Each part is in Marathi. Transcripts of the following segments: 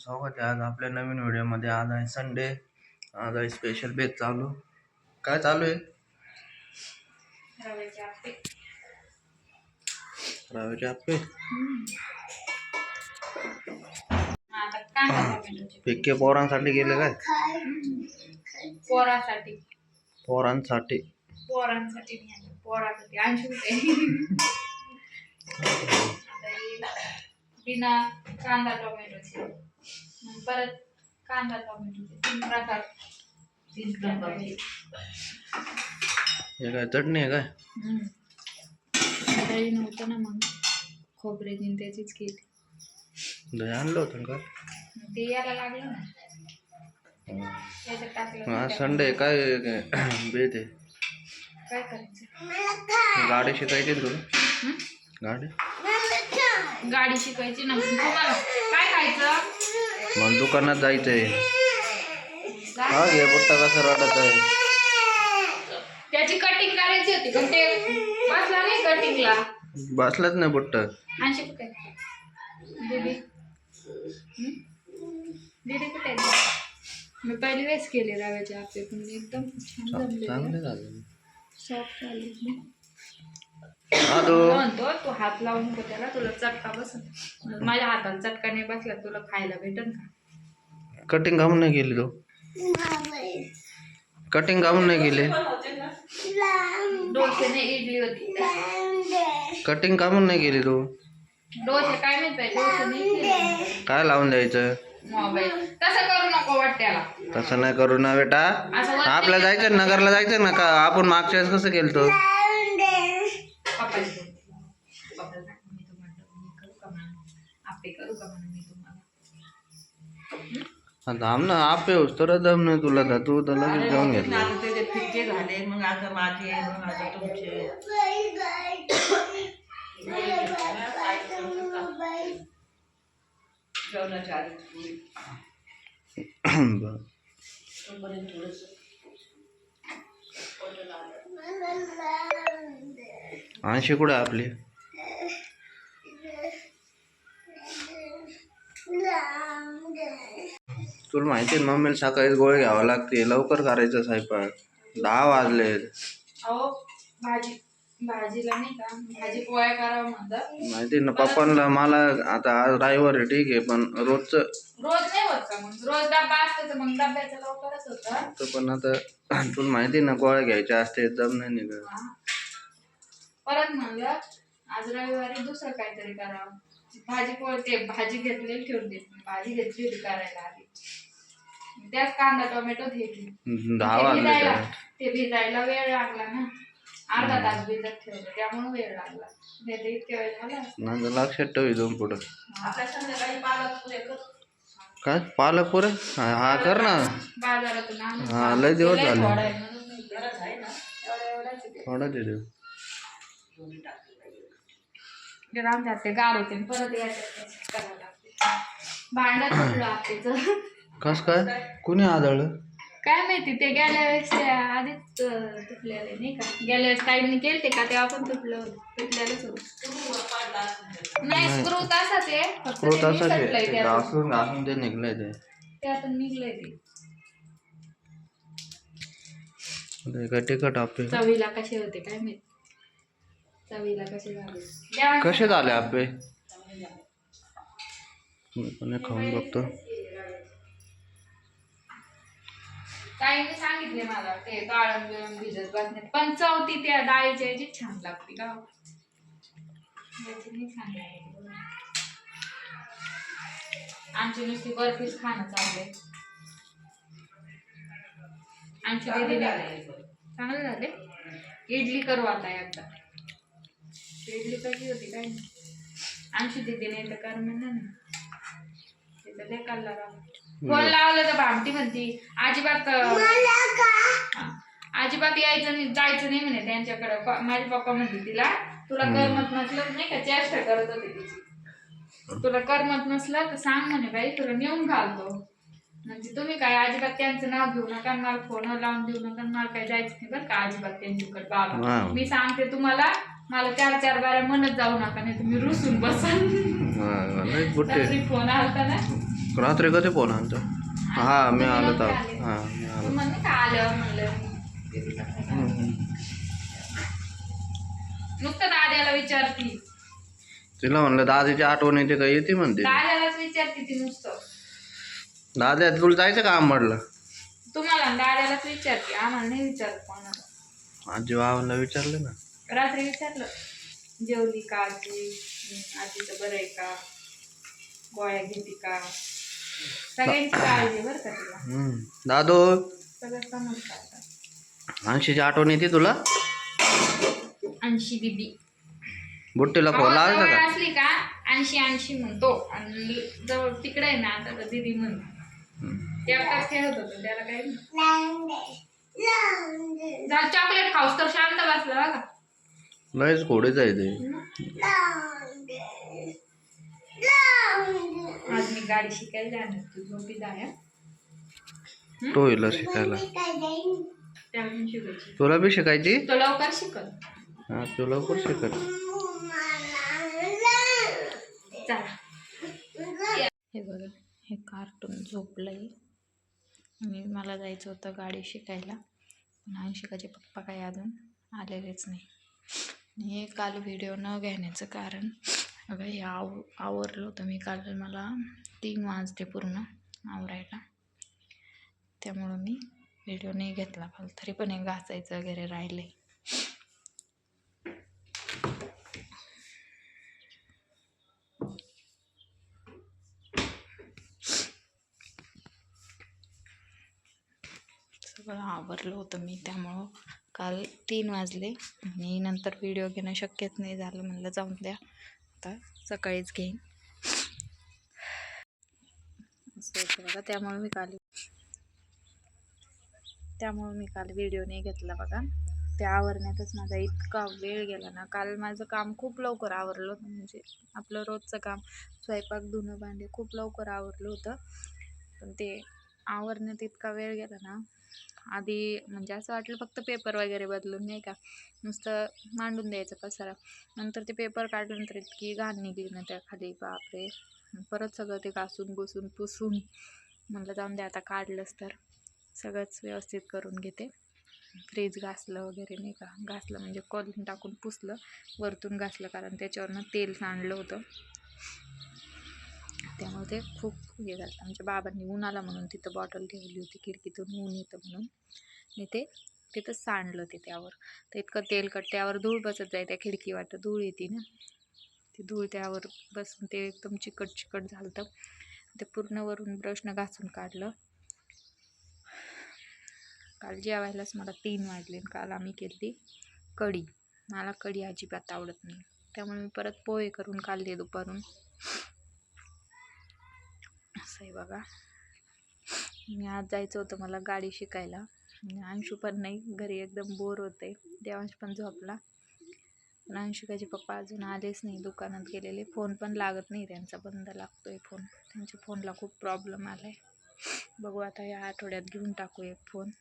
स्वागत आहे आज आपल्या नवीन व्हिडिओमध्ये. आज आहे संडे, आज आहे स्पेशल बेत चालू. काय चालू आहे? रव्याचे आप्पे. रव्याचे आप्पे. आता कांदा टोमॅटोचे. पिक्के पोरांसाठी गेले काय? पोरासाठी. पोरांसाठी. पोरांसाठी नाही, पोरासाठी. आणखी कुठे? बिना कांदा टोमॅटोचे, परत कांदा टोमॅटोचे 3 प्रकार. 3 प्रकार. हे काय चटणी आहे काय? दही नव्हतं ना, मग खोबरे दिन त्याचीच केली. दही आणलं होतं का? ते यायला लागलं ना, त्याच्यात टाकलं. आज संडे काय बेत आहे? काय करायचं? गाडी शिकायची ना तुला? गाडी गाडी शिकायची ना. तुम्हाला काय खायचं? मला दुकानात जायचंय. हा घे बुट्टा कसा रडत आहे. त्याची कटिंग करायची होती पण ते बसला नाही कटिंगला. बसलाच नाही बुट्टा. आणशी कुठे दीदी? दीदी कुठे आहे? मी पहिली वेळेस केले रव्याचे आप्पे, पण एकदम छान चांगले झाले. सॉफ्ट झाले. म्हणतो तू हात लावू नको त्याला, तुला चटका बसत. माझ्या हाताला चटका नाही बसला, तुला खायला भेटन का? कटिंग घालून नाही गेली तो. कटिंग घालून नाही गेले. डोसे नाही, इडली होती. कटिंग कामून नाही गेली तू. डोसे काय माहित पाहिजे, डोसे नाही केले. काय लावून द्यायचं? मोबाईल. तसं करू नको वाट्याला. तसं नाही करू ना बेटा. आपल्याला जायचं नगरला जायचं ना का? आपण मागच्या वेळेस कसं केलं तो? दम ना आपे तर दम नाही तुला तर तू तर लगेच घेऊन घेतलं. फिक्के झाले, मग आता माझे, मग आता तुमचे. जेवणाच्या आधी आणशी कुठे आपली? तुला माहिती आहे मम्मीला सकाळी गोळे घ्यावं लागते, लवकर करायचं स्वयंपाक. 10 वाजले. अहो भाजीला नाही का, भाजी पोळ्या करावं म्हणतात. माहिती ना पप्पांना. मला आता आज ड्रायव्हर आहे ठीक आहे, पण रोज नाही होत का? मग रोज डब्बा असतो, मग डब्याचं लवकरच होतं. पण आता तुला माहिती ना गोळ्या घ्यायच्या असते, दम नाही निघत. परत म्हणलं आज रविवारी दुसरं काहीतरी करावं. भाजी पोळते, भाजी घेतलेली ठेवून देत. भाजी घेतली होती करायला आधी, त्याच कांदा टोमॅटो घेतली. 10 वाजले. ते भिजायला वेळ लागला ना, अर्धा तास भिजत ठेवलं, त्यामुळे वेळ लागला. नाही तर इतके वेळ झाला. लक्षात ठेव इथून पुढं. आपल्या संध्याकाळी पालक पुरे कर. काय पालक पुरे? हा कर ना. बाजारातून हा लय दिवस झाले. थोडा दे देऊ. राम जाते गार होते, परत यायचं करावं लागते. भांडत तुटलं आपल्याचं. कस काय? कुणी आदळलं? काय माहिती, ते गेल्या वेळेस आधीच तुटलेले नाही का. गेल्या वेळेस टाईमने केलते का, तेव्हा पण तुटलेलंच होतं. नाही, स्क्रू तसाच आहे, फक्त ते निसटलंय घासून ते निघलंय ते. त्यातून निघलंय ते. काय तिखट आप्पे चवीला कसे होते काय माहिती, चवीला कसे झाले. कसे झाले आप्पे? मी पण खाऊन बघतो. ताईने सांगितले मला ते काळण बिळण भिजत बसण्यात, पण चवती त्या डाळीच्या याची छान लागते का. आमची नुसती बर्फीच खाणं चाललंय. आमची दीदी चांगले झाले. इडली करू आता एकदा. इडली कशी होती काय नाही. आमची दीदी नाही तर कर म्हणणार ना, तिथं लय कल्ला फोन लावलं तर भामटी म्हणती अजिबात यायचं नाही, जायचं नाही म्हणे त्यांच्याकडं. माझे पप्पा म्हणते तिला, तुला करमत नसलं नाही का, चेष्टा करत होते तिची. तुला करमत नसलं तर सांग म्हणे बाई, तुला नेऊन घालतो. म्हणजे तुम्ही काय अजिबात त्यांचं नाव घेऊ नका, मला फोन लावून देऊ नका, मला काय जायचं नाही बरं का अजिबात त्यांच्याकडे. बाबा मी सांगते तुम्हाला, मला 4-4 बाऱ्या म्हणत जाऊ नका, नाही तुम्ही रुसून बसा. फोन आलता ना, रात्री कधी फोन आलता? हा मी आलो तर हा मी तू आलो. म्हणले का आल्यावर म्हणलं मी दीदीला काय हम्म, झालं. हम्म. नुसतं दाद्याला विचारती, तिला म्हणलं दादाची आठवण येते का, येते म्हणते ती. दाद्यालाच विचारती ती नुसतं. दादा तुला जायचं का आंबडला? तुम्हाला दाद्यालाच विचारते, आम्हाला नाही विचारत कोणाला. आजी बाबांना विचारलं ना. रात्री विचारलं जेवली का आजी, आजीचं बरं आहे का, गोळ्या घेते का, सगळ्यांची काळजी बरं का तिला, दादो सगळं समजतं. अंशीची आठवण येते तुला? अंशी दीदी बुट्टीला फोन लावायचा जवळ का? असली का अंशी अंशी म्हणतो, आणि जवळ तिकडे आहे ना आता तर दीदी म्हणतो. ते आताच खेळत होतो त्याला काही चॉकलेट खाऊस तर शांत बसला बघा. लयच घोडेच आहे ते. आज मी गाडी शिकायला जाणार, तू झोपी जाय. तो हिला शिकायला. त्याला शिकायची, तुला बी शिकायची? तो लवकर शिकल. हा तू लवकर शिकत. चला हे बघा, हे कार्टून झोपलंय आणि मला जायचं होतं गाडी शिकायला, पण अंशिकाचे पप्पा काही अजून आलेलेच नाही. आणि हे काल व्हिडिओ न घेण्याचं कारण अगं हे आवरलं होतं मी काल, मला 3 वाजले पूर्ण आवरायला, त्यामुळं मी व्हिडिओ नाही घेतला काल. तरी पण हे घासायचं वगैरे राहिले. सगळं आवरलं होतं मी, त्यामुळं काल 3 वाजले आणि नंतर व्हिडिओ घेणं शक्यच नाही झालं. म्हणलं जाऊन द्या, आता सकाळीच घेईन असं होतं बघा. त्यामुळे मी काल व्हिडिओ नाही घेतला बघा. ते आवरण्यातच माझा इतका वेळ गेला ना. काल माझं काम खूप लवकर आवरलं होतं, म्हणजे आपलं रोजचं काम स्वयंपाक धुणं भांडे खूप लवकर आवरलं होतं, पण ते आवरण्यात इतका वेळ गेला ना. आधी म्हणजे असं वाटलं फक्त पेपर वगैरे बदलून नाही का, नुसतं मांडून द्यायचं पसारा. नंतर ते पेपर काढल्यानंतर इतकी घाण निघली ना त्या खाली, बापरे. परत सगळं ते घासून घुसून पुसून म्हटलं जाऊन द्या, आता काढलंच तर सगळंच व्यवस्थित करून घेते. फ्रीज घासलं वगैरे नाही का, घासलं म्हणजे कॉलिंग टाकून पुसलं, वरतून घासलं कारण त्याच्यावरनं तेल सांडलं होतं, त्यामुळे ते खूप हे झालं. आमच्या बाबांनी ऊन आला म्हणून तिथं बॉटल ठेवली होती, खिडकीतून ऊन येतं म्हणून, आणि ते तिथं सांडलं ते त्यावर. तर इतकं तेलकट, त्यावर धूळ बसत जाय, त्या खिडकी वाटतं धूळ येते ना, ती धूळ त्यावर बसून ते एकदम चिकट चिकट झालं. तर ते पूर्ण वरून ब्रशनं घासून काढलं. काल जेवायलाच मला 3 वाजले. काल आम्ही केली कढी. मला कढी अजिबात आवडत नाही, त्यामुळे मी परत पोहे करून खाल्ले दुपारून. असं आहे बघा. मी आज जायचं होतं मला गाडी शिकायला, अंशू पण नाही घरी, एकदम बोर होते. देवांश पण झोपला, पण अंशुकाचे पप्पा अजून आलेच नाही, दुकानात गेलेले. फोन पण लागत नाही त्यांचा, बंद लागतोय फोन. त्यांच्या फोनला खूप प्रॉब्लेम आला आहे. बघू आता या आठवड्यात घेऊन टाकू एक फोन.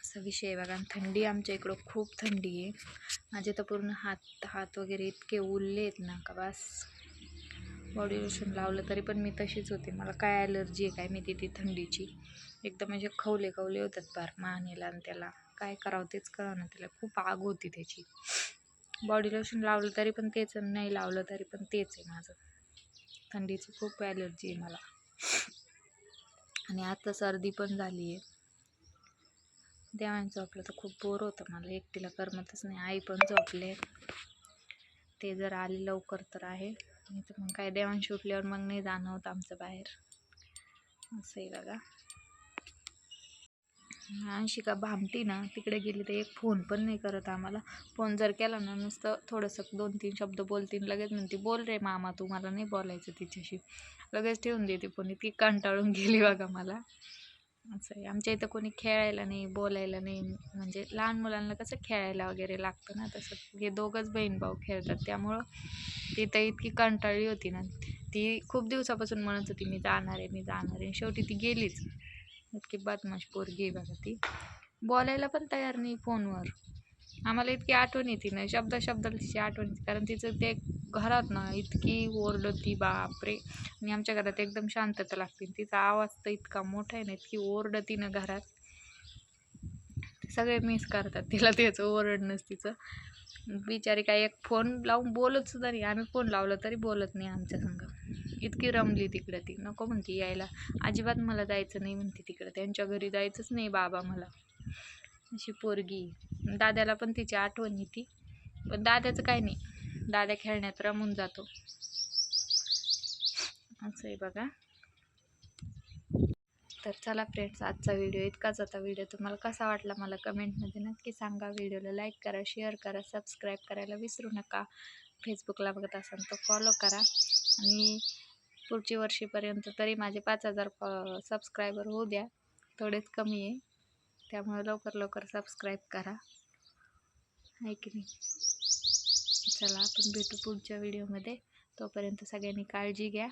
असा विषय आहे बघा. थंडी आमच्या इकडं खूप थंडी आहे. माझे तर पूर्ण हात वगैरे इतके उरले आहेत ना का बस. बॉडी लोशन लावलं तरी पण मी तशीच होते. मला काय ॲलर्जी आहे काय मी ती थंडीची, एकदम म्हणजे खवले होतात फार मानेला, आणि त्याला काय करावं तेच कळलं ना. त्याला खूप आग होती त्याची. बॉडी लोशन लावलं तरी पण तेच, नाही लावलं तरी पण तेच आहे माझं. थंडीची खूप ॲलर्जी आहे मला, आणि आता सर्दी पण झाली आहे. देवांनी झोपलं तर खूप बोर होतं मला, एकटीला करमतच नाही. आई पण झोपले, ते जर आले लवकर तर आहे, नाही तर मग काय देवांशी उठल्यावर मग नाही जाणं होतं आमचं बाहेर. असं आहे बघा. अंशिका भामटी ना, तिकडे गेली तर एक फोन पण नाही करत आम्हाला. फोन जर केला ना, नुसतं थोडंसं 2-3 शब्द बोलतील, लगेच म्हणते बोल रे मामा, तू मला नाही बोलायचं तिच्याशी, लगेच ठेवून देते फोन. इतकी कंटाळून गेली बघा मला. असं आहे. आमच्या इथं कोणी खेळायला नाही, बोलायला नाही, म्हणजे लहान मुलांना कसं खेळायला वगैरे लागतं ना, तसं हे दोघंच बहीण भाऊ खेळतात. त्यामुळं ती तर इतकी कंटाळली होती ना, ती खूप दिवसापासून म्हणत होती मी जाणार आहे, शेवटी ती गेलीच. इतकी बदमाश पोरगी आहे बघा ती, बोलायला पण तयार नाही फोनवर. आम्हाला इतकी आठवण येते ना, शब्दाची आठवण येते, कारण तिचं ते घरात ना इतकी ओरडती बापरे. आणि आमच्या घरात एकदम शांतता लागते. तिचा आवाज तर इतका मोठा आहे ना, इतकी ओरडती ना घरात, सगळे मिस करतात तिला, त्याचं ओरडणंच तिचं. बिचारी काय एक फोन लावून बोलत सुद्धा नाही, आम्ही फोन लावलं तरी बोलत नाही आमच्या संग. इतकी रमली तिकडं ती, नको म्हणती यायला, अजिबात मला जायचं नाही म्हणते तिकडं, त्यांच्या घरी जायचंच नाही बाबा मला, अशी पोरगी. दाद्याला पण तिची आठवण येते, पण दाद्याचं काही नाही, दाद्या खेळण्यात रमून जातो. असं आहे बघा. तर चला फ्रेंड्स, आजचा व्हिडिओ इतकाच होता. व्हिडिओ तुम्हाला कसा वाटला मला कमेंटमध्ये नक्की सांगा. व्हिडिओला लाईक करा, शेअर करा, सबस्क्राईब करायला विसरू नका. फेसबुकला बघत असाल तर फॉलो करा. आणि पुढच्या वर्षीपर्यंत तरी माझे 5,000 सबस्क्रायबर होऊ द्या, थोडेच कमी आहे, त्यामुळे लवकर लवकर सबस्क्राईब करा, आहे की नाही. चला आपण भेटू पुढच्या व्हिडिओमध्ये. तोपर्यंत सगळ्यांनी काळजी घ्या.